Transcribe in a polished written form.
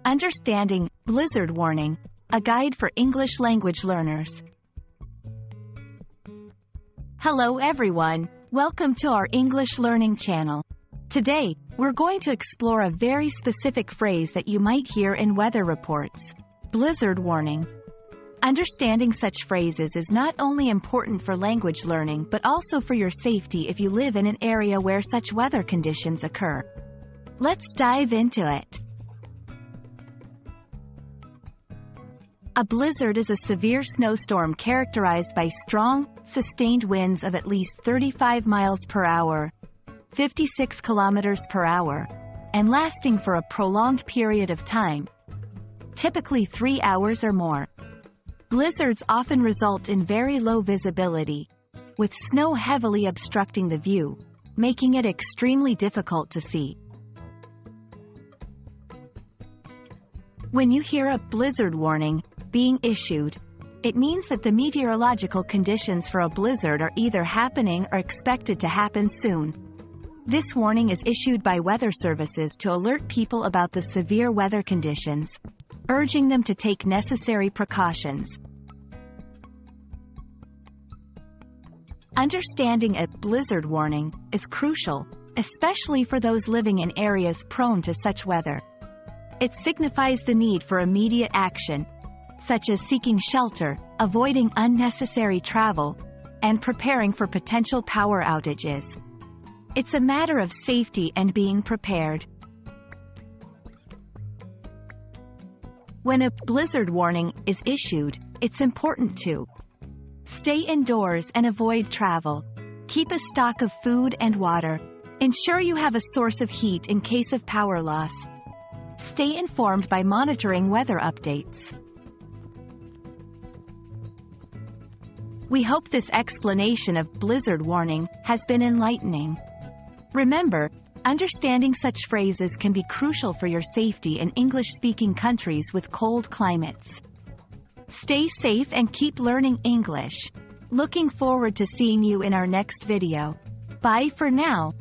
Understanding Blizzard Warning, a guide for English language learners. Hello everyone, welcome to our English learning channel. Today, we're going to explore a very specific phrase that you might hear in weather reports: blizzard warning. Understanding such phrases is not only important for language learning but also for your safety if you live in an area where such weather conditions occur. Let's dive into it. A blizzard is a severe snowstorm characterized by strong, sustained winds of at least 35 miles per hour, 56 kilometers per hour, and lasting for a prolonged period of time, typically 3 hours or more. Blizzards often result in very low visibility, with snow heavily obstructing the view, making it extremely difficult to see. When you hear a blizzard warning being issued, it means that the meteorological conditions for a blizzard are either happening or expected to happen soon. This warning is issued by weather services to alert people about the severe weather conditions, urging them to take necessary precautions. Understanding a blizzard warning is crucial, especially for those living in areas prone to such weather. It signifies the need for immediate action, such as seeking shelter, avoiding unnecessary travel, and preparing for potential power outages. It's a matter of safety and being prepared. When a blizzard warning is issued, it's important to stay indoors and avoid travel. Keep a stock of food and water. Ensure you have a source of heat in case of power loss. Stay informed by monitoring weather updates. We hope this explanation of blizzard warning has been enlightening. Remember, understanding such phrases can be crucial for your safety in English-speaking countries with cold climates. Stay safe and keep learning English. Looking forward to seeing you in our next video. Bye for now.